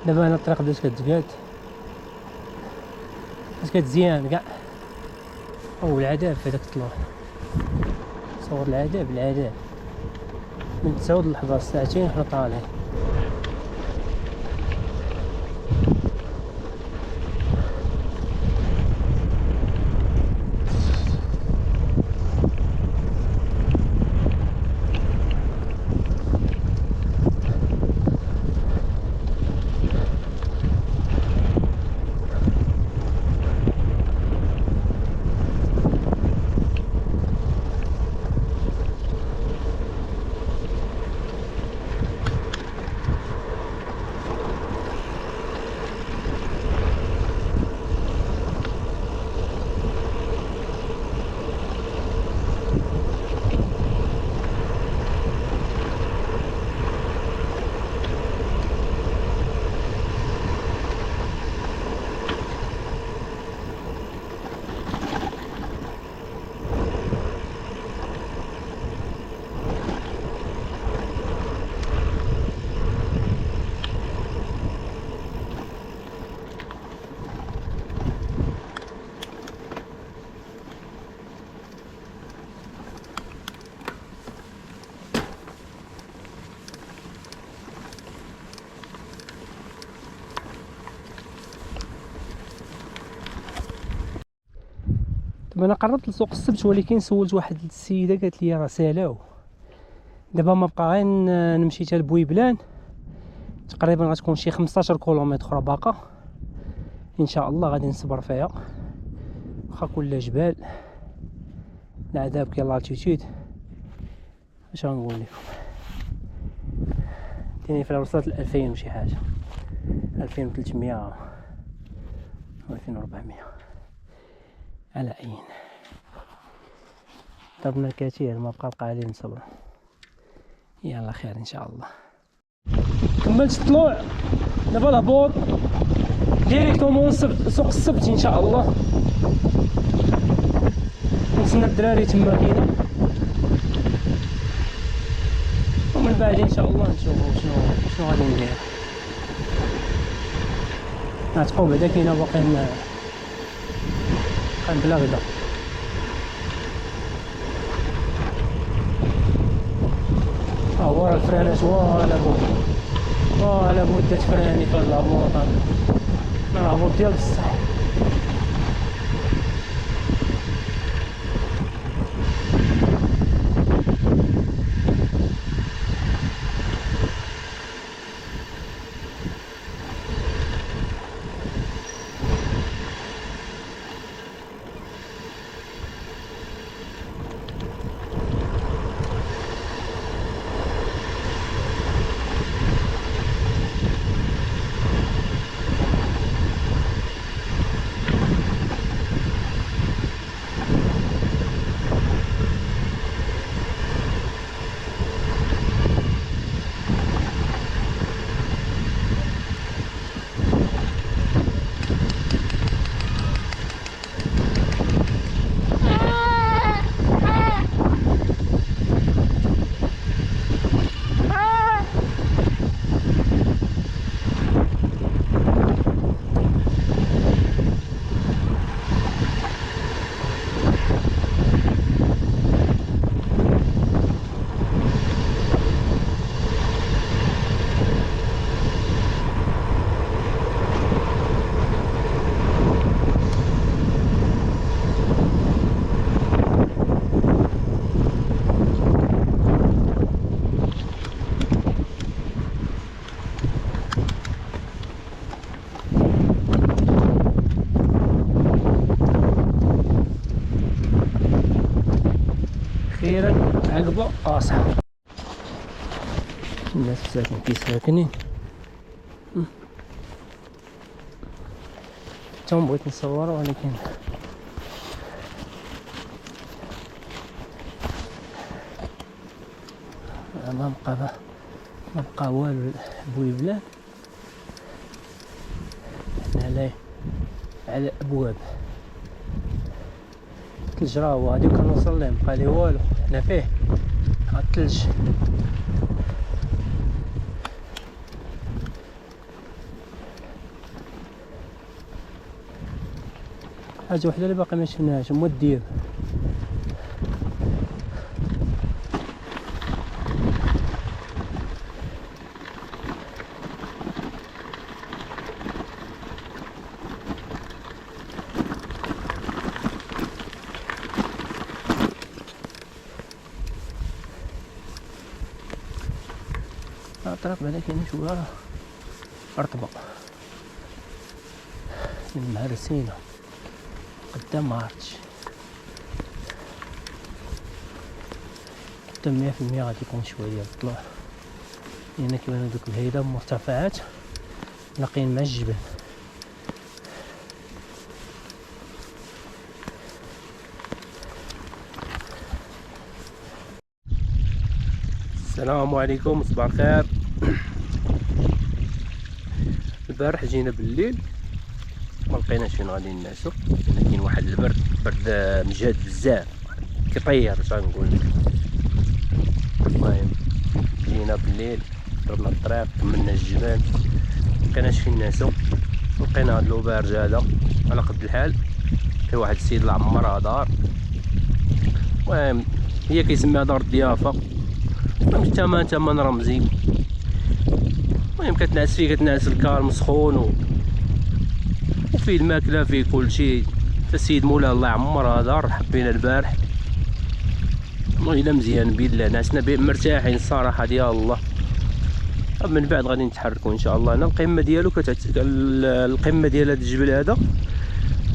دابا انا الطريق بدات كتقاد، بدات كتزيان كاع. او العذاب في هذاك الطلوع، صور العذاب من 9 اللحظات ساعتين حنا طالعين. انا قربت لسوق السبت، ولكن سولت واحد السيده قالت لي راه سالاو. دابا ما بقى غير نمشي حتى لبويبلان، تقريبا غتكون شي 15 كيلومتر اخرى باقا ان شاء الله. غادي نصبر فيها، واخا كل جبال العذاب كاين لالتيتود. اش غنقول لكم، ديني في وصلت ل 2000 وشي حاجه، 2300 و 2400 على عين. ضربنا الكثير، ما بقى عليه نصبر. يلا خير ان شاء الله. كملت الطلوع، دابا الهبوط ديريكتومون سوق السبت ان شاء الله. نتسنى الدراري تما كاينه، ومن بعد ان شاء الله نشوفو شنو غادي ندير. نعتقو بعدا كاينه باقي بلا غدا. هو راه الفرانات ولا بود تفراني في هاد الهبوط. راه هبوط ديال بصح. اخيرا عقبه قاصحه. الناس ساكن كي ساكنين. تم بغيت نصور، ولكن ما بقى والو. بويبلان حنا على ابواب الثلج، راه هو غادي كنوصل ليه مبقى ليه والو. حنا فيه ها الثلج. حاجه وحده اللي باقي ما شفناهاش هما الدياب. الطريق بعدا كاين شويه رطبه مهرسينه قدام مارتش قدام 100% غادي يكون شويه الطلوع، لان كيبانو دوك الهيدا مرتفعات لاقين مع الجبل. السلام عليكم، صباح الخير. البارح جينا بالليل ما لقيناش فين غادي ننعسو، لان كاين واحد البرد مجهد بزاف كيطير اش غنقول لك. المهم جينا بالليل ضربنا الطريق كملنا الجبال ملقيناش فين نعسو، لقينا هاد لوبارج هذا على قد الحال. كاين واحد السيد الله عمرها دار، المهم هي كيسميها دار الضيافه، ثمن رمزي. المهم كتنعس فيه، كتنعس الكالم سخون وفيه الماكله فيه كلشي. السيد مولاه الله يعمرها دار حبينا البارح والله الا مزيان بالله، نعسنا مرتاحين الصراحه ديال الله. من بعد غادي نتحركوا ان شاء الله. هنا القمه ديالو القمه ديال هذا الجبل هذا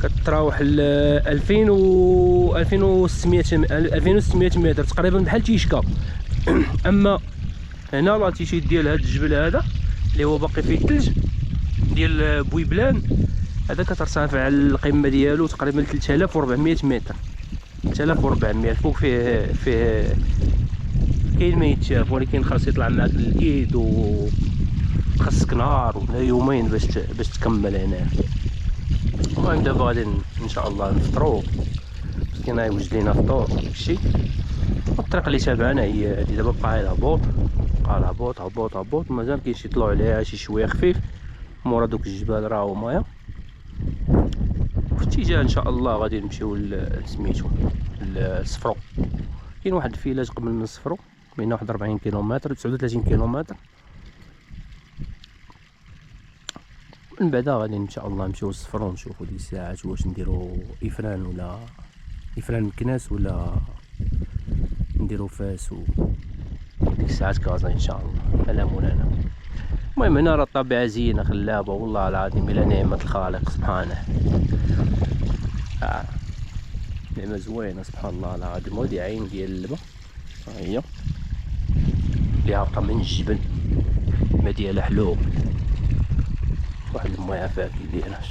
كتراوح ل 2600 متر تقريبا بحال تيشكا. اما هنا لاتيتيود ديال هذا الجبل هذا اللي هو باقي فيه الثلج ديال بويبلان هذا كترتفع القمه ديالو تقريبا 3400 متر. 3400 فوق فيه كاين ما يتشاف، ولكن خاص يطلع معاك الايد وخاصك نهار ولا يومين باش تكمل هنا. المهم دابا غادي ان شاء الله نفطروا، كاين يوجد لينا فطور داكشي. الطريق اللي تابعنا هي هادي، دابا بقى الهبوط، هبوط مازال كاين شي طلوع عليها شي شويه خفيف مورا دوك الجبال راه هما. في اتجاه ان شاء الله غادي نمشيو لسميتو للصفرو. كاين واحد الفيلاج قبل من الصفرو بين 41 كيلومتر 39 كيلومتر. من بعدا غادي ان شاء الله نمشيو للصفرو نشوفو ديك الساعات واش نديرو افران ولا افران مكناس ولا نديرو فاس و ديك الساعات كازا ان شاء الله على مولانا. المهم هنا راه الطبيعه زينه خلابه والله العظيم الى نعمه الخالق سبحانه. نعمه زوينه سبحان الله العظيم. ودي عين ديال اللبا ها هي اللي هابطه من الجبل، ما ديالها حلو، واحد المويه فاكي ديالها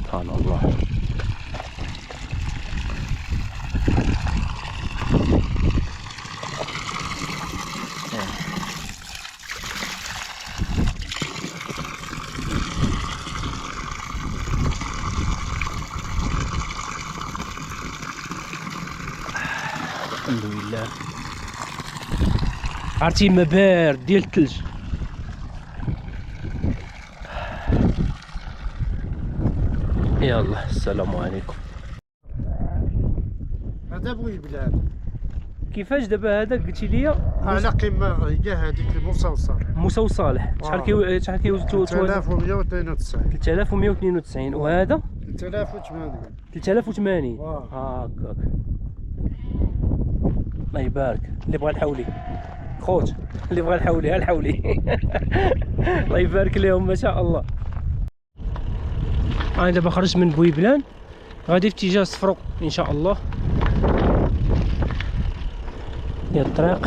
سبحان الله. الحمد لله. عرفتي ما بارد ديال الثلج. يلا السلام عليكم. هذا بويبلان. كيفاش دابا هذا قلتي لي على قمه هي هذيك موسى وصالح؟ شحال كيوزن؟ 3192. 3192 وهذا 3080. 3080 هكاك. الله يبارك. اللي بغى الحولي خوت، اللي بغى الحولي الحولي. الله يبارك لهم ما شاء الله. انا دابا خرجت من بويبلان غادي في اتجاه الصفرو ان شاء الله. ديال الطريق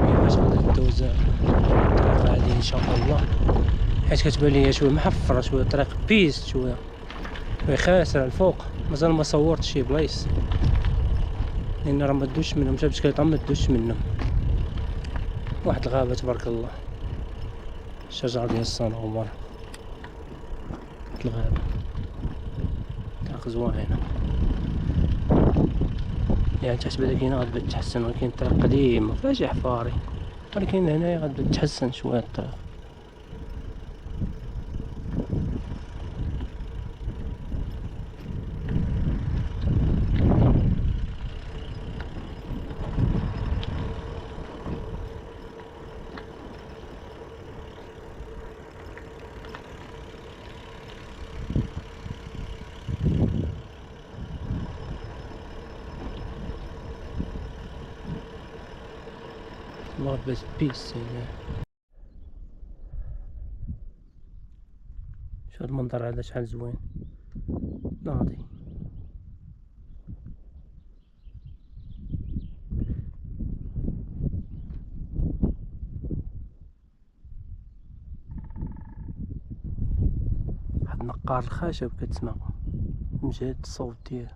كيفاش غادي ندوز الطريق هادي ان شاء الله، حيت كتبان ليا شويه محفره، شويه الطريق بيست، شويه خاسر الفوق. مازال ما صورتش شي بلايص لان راه ما دوش منهم، جاب بشكيطه ما دوش منهم. واحد الغابه تبارك الله، الشجره ديال الصنوبر، الغابه طريق زوينه يعني تحسب هذيك غتبدا تحسن، ولكن الطريق قديم مفيهاش شي حفاري، ولكن هنايا غتبدا تحسن شويه الطريق. نوت بيس هنا. شوف هاد المنظر هذا شحال زوين ناضي. واحد نقار الخشب كتسمع من جهة الصوت ديالو.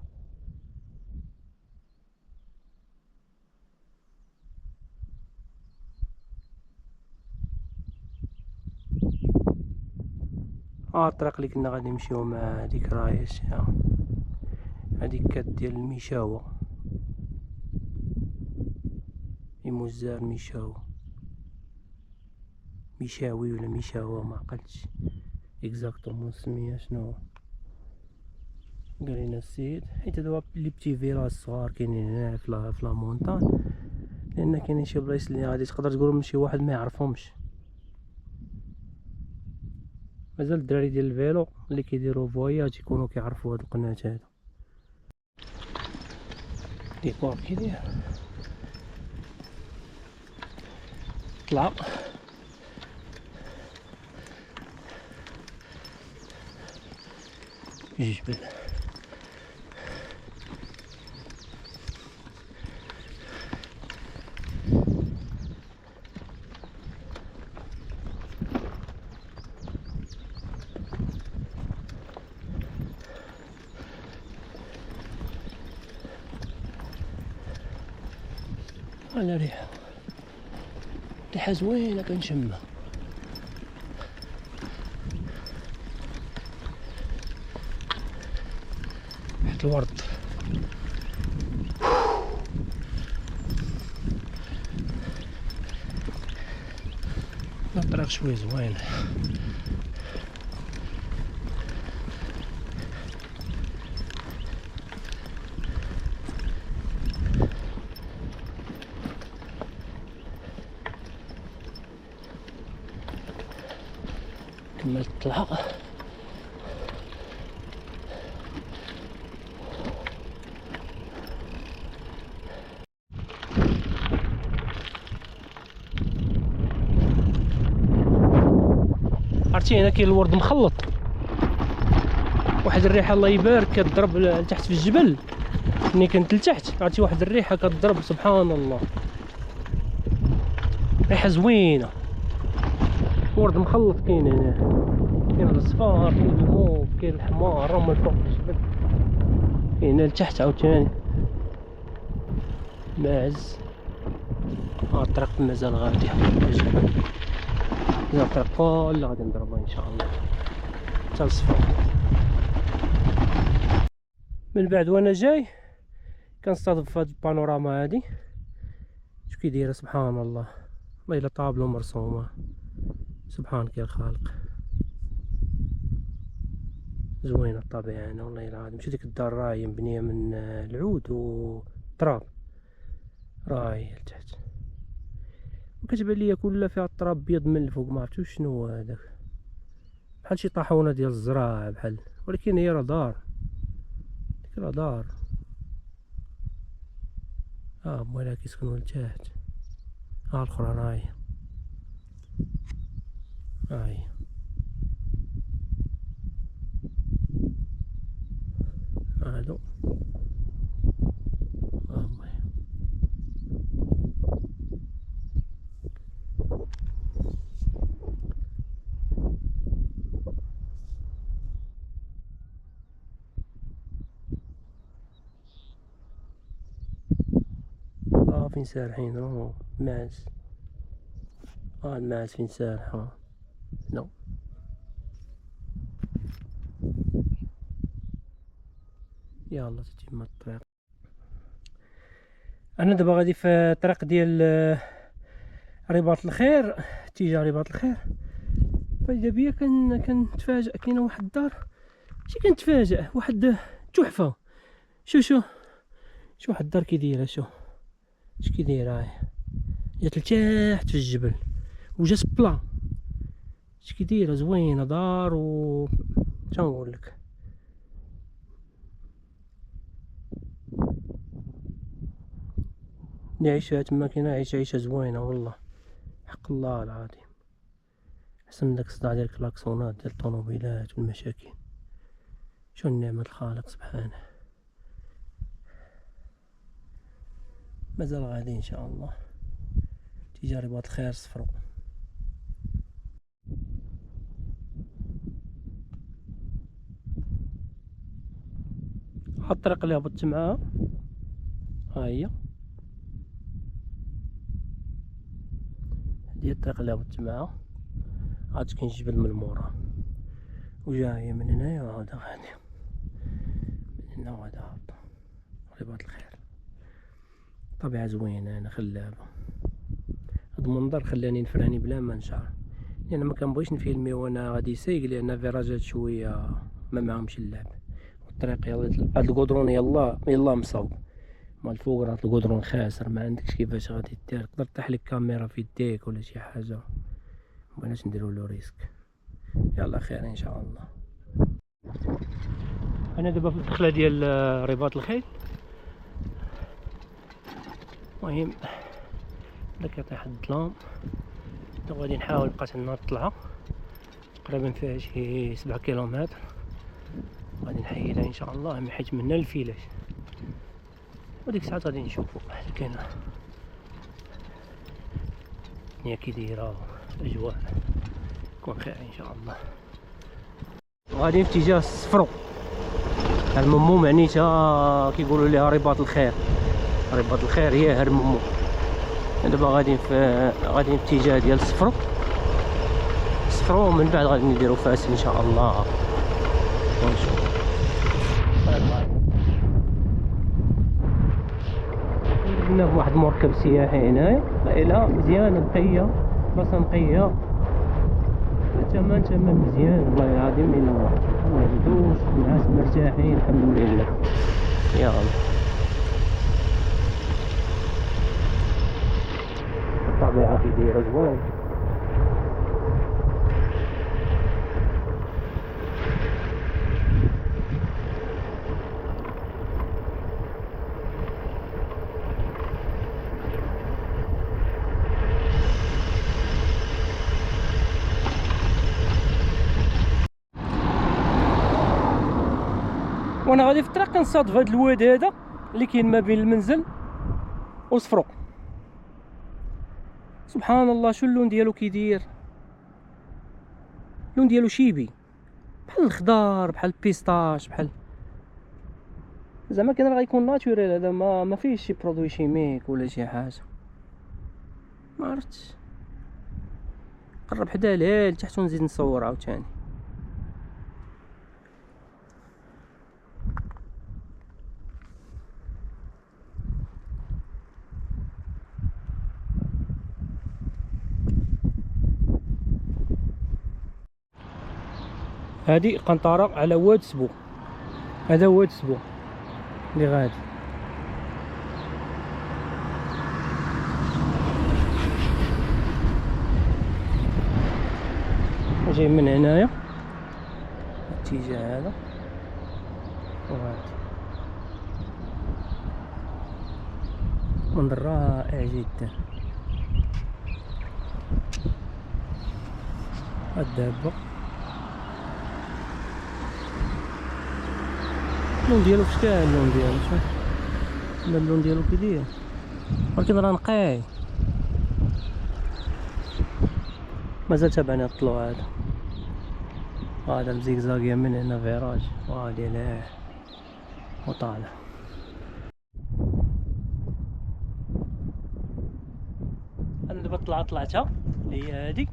الطريق اللي كنا غادي نمشيو مع هاديك رايش هاديك كات ديال المشاوة، المزار مشاوي ولا مشاوة ما عقلتش اكزاكتومون السمية شنو. قال لنا السيد حيت هادو لي بتي فيلاج صغار كاينين هنا في لا مونطان، لان كاينين شي بلايص اللي غادي تقدر تقول من شي واحد ما يعرفهمش. مازال الدراري ديال الفيلو اللي كيديروا فواياج يكونوا كيعرفوا هاد القناة هادو. ديكور كي داير طلع جبل. انا ريحة زوينة كنشمها. ريحة الورد. الطريق شوية زوينة. كملت الطلعة. عرفتي هنا كاين الورد مخلط، واحد الريحة الله يبارك كتضرب لتحت في الجبل. ملي كنت لتحت عرفتي واحد الريحة كتضرب سبحان الله، ريحة زوينة. ورد مخلط كاين هنا، كاين الصفار كاين الموف كاين الحمار راه من فوق الجبل. كاين هنا لتحت عاوتاني ماعز. الطريق مازال غادي للجبل، مازال الطريق كلها غادي نضربها ان شاء الله حتى للصفار. من بعد وانا جاي كنصطادف في هاد البانوراما هادي. شوف كي دايره سبحان الله، والله الا طابلو مرسومه سبحانك يا الخالق. زوينه الطبيعه هنا والله العظيم. شوف ديك الدار راهي مبنيه من العود وتراب راهي لتحت، وكتبان ليا كلها فيها التراب بيض من الفوق. ما عرفتش شنو هو هذاك، بحال شي طاحونه ديال الزراعه بحال، ولكن هي راه دار. ديك راه دار. موالها كيسكنوا لتحت. الاخرى راهي هاي هادو فين سارحين. الماعز. الماعز فين سارح. نو يلا تتم الطريق. انا دابا غادي في الطريق ديال رباط الخير، اتجاه رباط الخير. فاذا بيا كنتفاجأ كاينه واحد الدار، شي كنتفاجأ واحد تحفه. شو واحد الدار كي دايره. شو اش كي دايره، جات لتحت في الجبل وجات بلا. اش كي دايره زوينه دار و تنقول لك اللي عايشها تما كاينه عيشه زوينه والله. حق الله العظيم احسن من داك الصداع ديال الكلاكسونات ديال الطوموبيلات والمشاكل. شو النعمة الخالق سبحانه. مازال غادي ان شاء الله تيجي رباط الخير صفرو. هاد الطريق اللي هبطت معاها ها هي الطريق اللي هبطت معاها، عاد كاين جبل من مورا وجاية من هنايا وعاد غادي من هنا وعاد هابطة رباط الخير. طبيعة زوينة هنا خلابة. هاد المنظر خلاني نفراني بلا ما نشعر، لأن ما كنبغيش نفيلمي وانا غادي سايق لأن فيراجات شوية ما معهمش اللعب. والطريق يلا هاد القدرون يلا مصوب مال الفوق راه القدرون خاسر ما عندكش كيفاش غادي دير. تقدر طيح لك كاميرا في يديك ولا شي حاجة، مبغيناش نديرو له ريسك. يلا خير ان شاء الله. انا دابا في الدخله ديال رباط الخيل. المهم بدا كيطيح الظلام، غادي نحاول بقات عندنا الطلعه تقريبا فيها شي 7 كيلومتر، غادي نحيدها ان شاء الله من حيت منا الفيلاج، وديك الساعات غادي نشوفو بحال كاينه الدنيا كي دايره الاجواء يكون خير ان شاء الله. غادي في اتجاه الصفرو هرممو معنيتها كيقولوا ليها رباط الخير. رباط الخير هي هرممو. دابا غادي في اتجاه ديال الصفرو ومن بعد غادي نديرو فاس ان شاء الله ونشوف. درنا فواحد المركب سياحي هنايا، العائلة مزيانة نقية، بلاصة نقية، الثمن مزيان والله العظيم. إلا مهدوش الناس مرتاحين الحمد لله. يلا الطبيعة كي دايرة زوين. وانا غادي في الطريق كنصادف هاد الواد هذا اللي كاين ما بين المنزل وصفرو. سبحان الله شو اللون ديالو كيدير، اللون ديالو شيبي بحال الخضار بحال البيستاش بحال زعما كان غيكون ناتوريل. هذا ما فيهش شي برودوي شيميك ولا شي حاجه. ما عرفتش قرب حدا ليه لتحت ونزيد نصور عاوتاني. هادي قنطرة على واد سبو. هذا واد سبو اللي غادي. جاي من هنايا الاتجاه هذا وغادي. منظر رائع جدا. الدابة اللون ديالو فشكال، اللون ديالو شوف اللون ديالو كيدير، ولكن راه نقي. مازال تابعني الطلوع هذا مزيكزاكيا من هنا فيراج وغادي ليه وطالع. انا دابا طلعتها اللي هي هادي.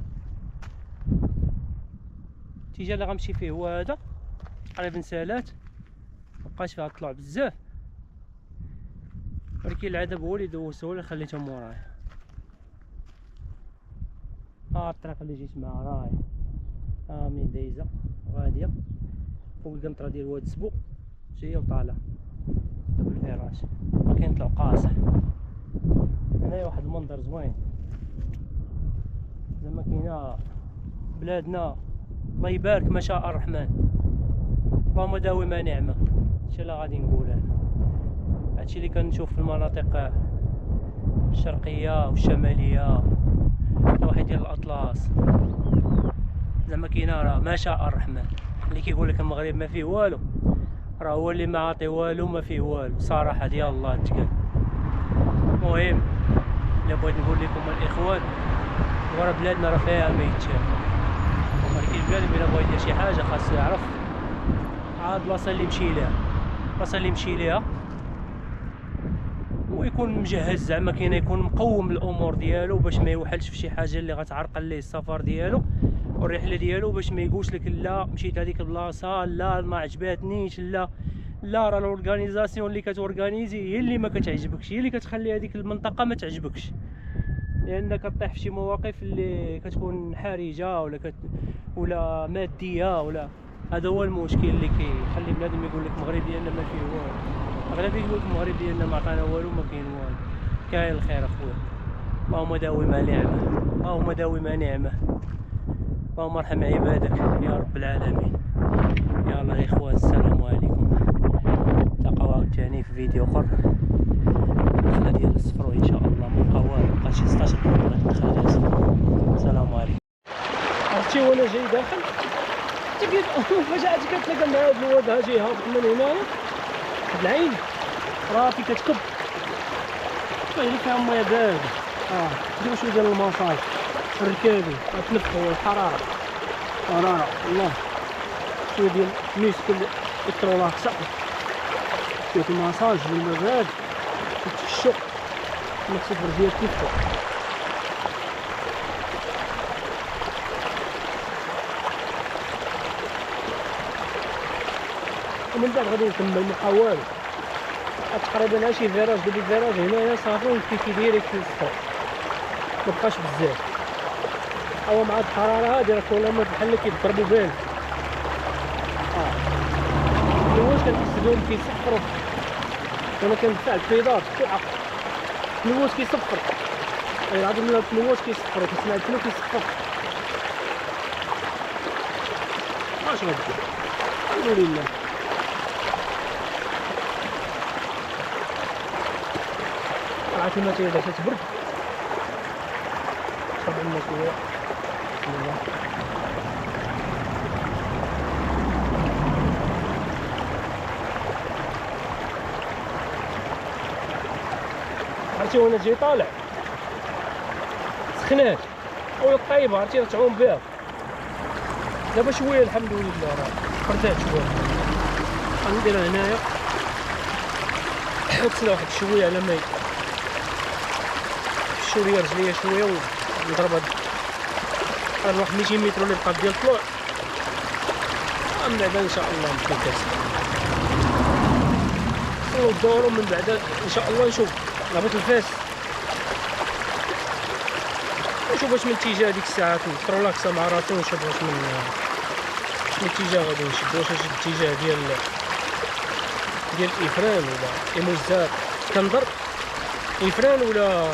الاتجاه اللي غنمشي فيه هو هذا تقريبا سالات، مبقاش فيها الطلوع بزاف، ولكن العذاب هو اللي دوزته ولا خليته موراي. الطريق اللي جيت معها راهي من دايزه غاديه فوق القنطره ديال واد سبو جايه وطالعه دابا الفراج. ما كاين طلوع قاصح. هنايا واحد المنظر زوين زعما كاينه بلادنا الله يبارك ما شاء الرحمن، اللهم داوم نعمه. هادشي اللي غادي نقول انا. هادشي اللي كنشوف في المناطق الشرقيه والشماليه واحد ديال الاطلس زعما كاينه، راه ما شاء الرحمن. اللي كيقول لك المغرب ما فيه والو راه هو اللي ما عاطي والو، ما فيه والو صراحه ديال الله تقال. المهم الا بغيت نقول لكم الاخوان، ورا بلادنا راه فيها ما يتشاف، ولكن البلاد الا بغا يدير شي حاجه خاصو يعرف عاد البلاصه اللي يمشي ليها ويكون مجهز، زعما كاين يكون مقوم الامور ديالو باش ما يوحلش في شي حاجه اللي غتعرقل ليه السفر ديالو والرحله ديالو، باش ما يقولش لك لا مشيت هذيك البلاصه لا ما عجباتنيش، لا راه الاورغانيزاسيون اللي كتورغانيزي هي اللي ما كتعجبكش، هي اللي كتخلي هذيك المنطقه ما تعجبكش، لان كطيح في شي مواقف اللي كتكون حرجه ولا ماديه ولا. هذا هو المشكل اللي كيخلي بنادم يقول لك المغرب ديالنا ما فيه والو. اغلبيه يقول لك المغرب ديالنا ما عطانا والو، ما كاين والو. كاين الخير اخويا، اللهم داوم نعمه، اللهم داوم نعمه، اللهم ارحم عبادك يا رب العالمين. يلا يا اخوان السلام عليكم، تلقاو ثاني في فيديو اخر. الدخله ديال الصفر ان شاء الله ما بقى والو، بقى شي 16 كيلومتر الدخله ديال الصفر. السلام عليكم. عرفتي وانا جاي داخل فجأة كتلقى مع هاد الواد هاجي هابط من هنايا هاد العين راسي كتكب اللي فيها ميه بارده. ديروا شويه ديال الماساج في الركابي تنفخوا الحراره والله، شويه ديال ميسكل الكترولاكسا، شويه الماساج بالماء بارد كتفشو الصفر ديال كيفو. ومن بعد غادي نكمل محاول تقريبا شي فيراج، ديال الفيراج هنايا صافي ونمشي ديريكت للصفر، مبقاش بزاف. او مع هاد الحراره هادي راه كلهم بحال اللي كيضربوا بان. الواش كنحس بهم كيصفروا وانا كندفع البيدال كيعق، الواش كيصفر العظم ولا الواش كيصفر، كنسمع الفلو كيصفر. اش غادير الحمد لله. عرفتي ما تيبدا تتبرد شرب لنا شويه بسم الله. عرفتي وانا جاي طالع سخنات او طيبه، عرفتي تعوم بها دابا شويه الحمد لله راه قردات شويه. غنديرها هنايا نغسلها واحد شويه على ما شويه رجليا شويه ونضرب هاد واحد 200 متر اللي بقات ديال الطلوع، من بعد ان شاء الله نبقى كاسب ندورو. من بعد ان شاء الله نشوف نهبط الفاس نشوف واش من اتجاه ديك الساعات نترلاكسا مع راسي ونشوف واش من اتجاه غادي نشد، واش نشد الاتجاه ديال الافران ولا ايموزات كندر افران، ولا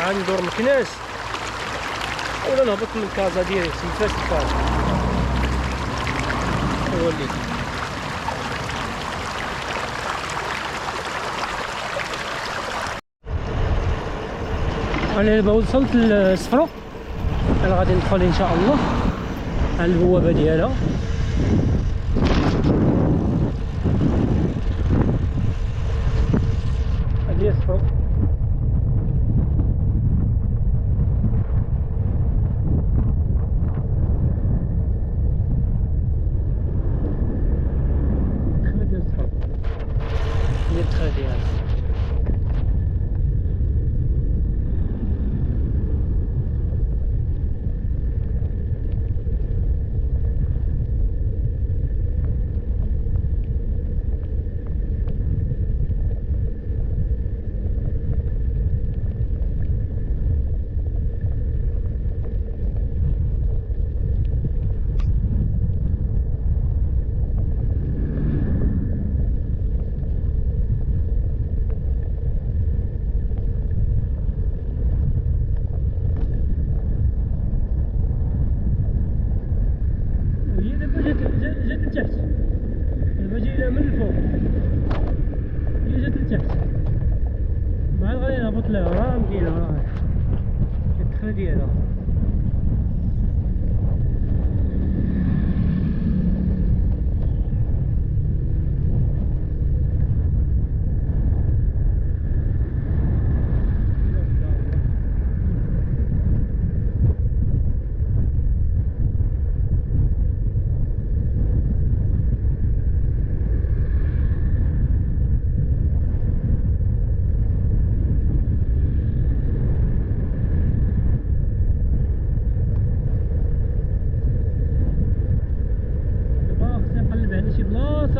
غندور مكناس، ولا نهبط من كازا ديريكت من فاس الكازا. هو اللي انا دابا وصلت للصفرة، انا غادي ندخل ان شاء الله على البوابه ديالها. هذه هي الصفرة.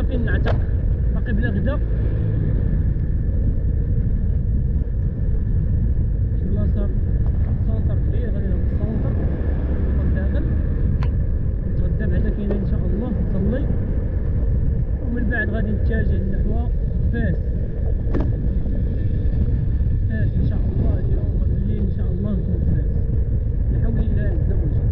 فين نعتق باقي بلا غدا. شي بلاصه سونتر كبير غادي نروح للسونتر داخل نتغدى بعدا كاينه ان شاء الله نصلي ومن بعد غادي نتجه نحو فاس. فاس ان شاء الله اليوم بالليل ان شاء الله نكون فاس بحول الله عز وجل.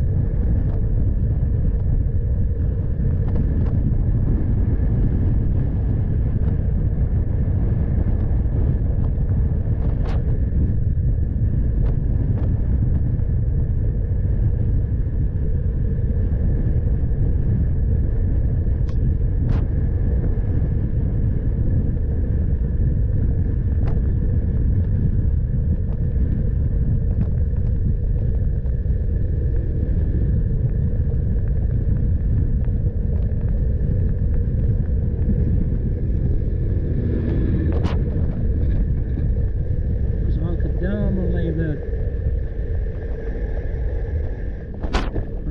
الله يبارك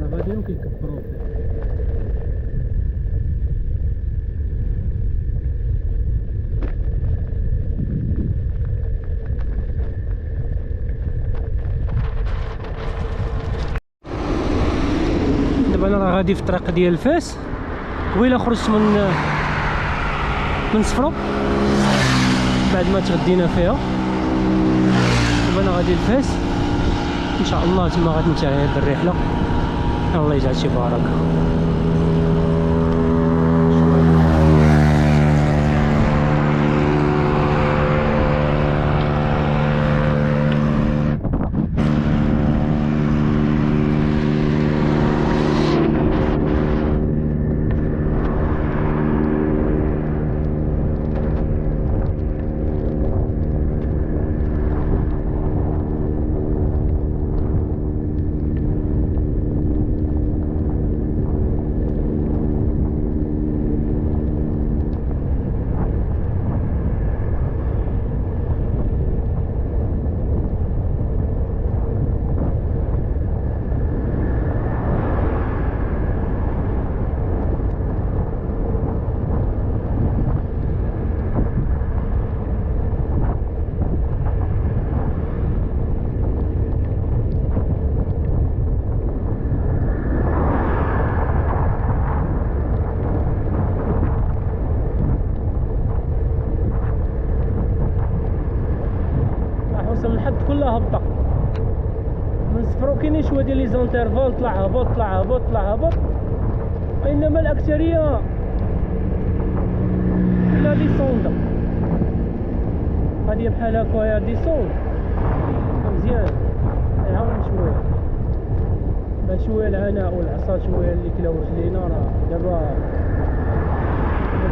راه غاديين كيكبروا فيه. دابا انا راه غادي في الطريق ديال فاس. قبيله خرجت من صفرو بعد ما تغدينا فيها. انا غادي لفاس ان شاء الله تما غادي ننتهي هاد الرحله. الله يجعل شي بركه. الحد كلها هبطه من صفر كاينين شويه ديال لي زونترفال طلع هبط طلع هبط طلع هبط، انما الاكثريه لا ديسوند هادي بحال هكايا ديسوند مزيان يعاون شويه بعد شويه العناء والعصا شويه اللي كلاو رجلينا راه دابا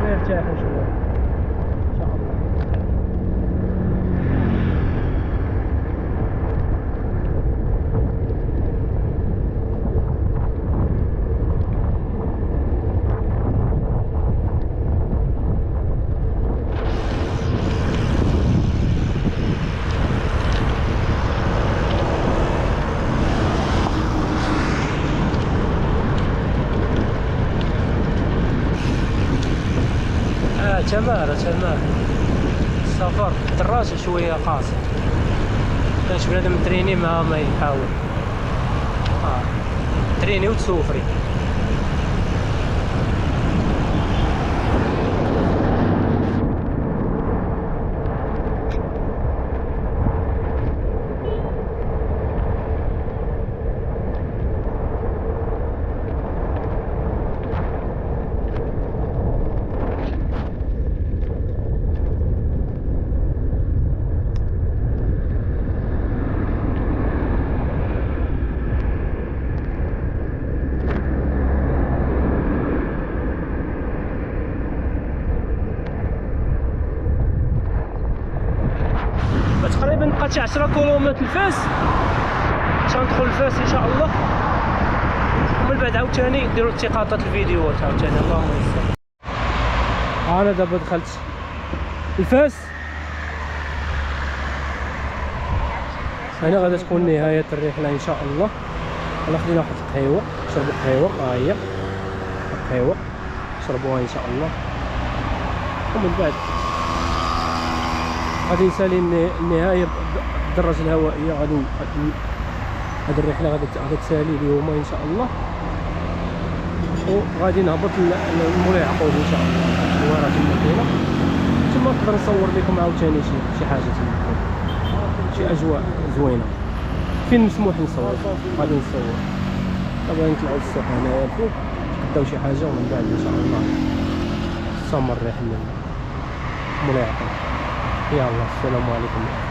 يرتاحوا شويه ان شاء الله. تمام السفر الدراجة شوية قاسي، كانش بنادم تريني ما يحاول تريني وتسوفري. تقريبا بقات 10 كيلومتر لفاس، غندخل لفاس ان شاء الله، ومن بعد عاوتاني ديروا التقاطات الفيديوهات عاوتاني. اللهم يسر. انا دابا دخلت لفاس، هنا غادا تكون نهاية الرحلة ان شاء الله. يلا خدينا واحد القهيوة، شربوا قهيوة، ها هي قهيوة شربوها ان شاء الله. ومن بعد غادي نسالي النهايه بالدراجه الهوائيه. غادي هاد الرحله غادي تسالي اليوم ان شاء الله، وغادي نهبط لمولاي عقوب ان شاء الله الورات المدينه، ثم نقدر نصور لكم عاوتاني شي حاجه تما، شي اجواء زوينه فين مسموح نصور غادي نصور. دابا نطلعوا للسوق هنايا الفوق نبداو شي حاجه، ومن بعد ان شاء الله تستمر الرحله مولاي عقوب. يلا السلام عليكم.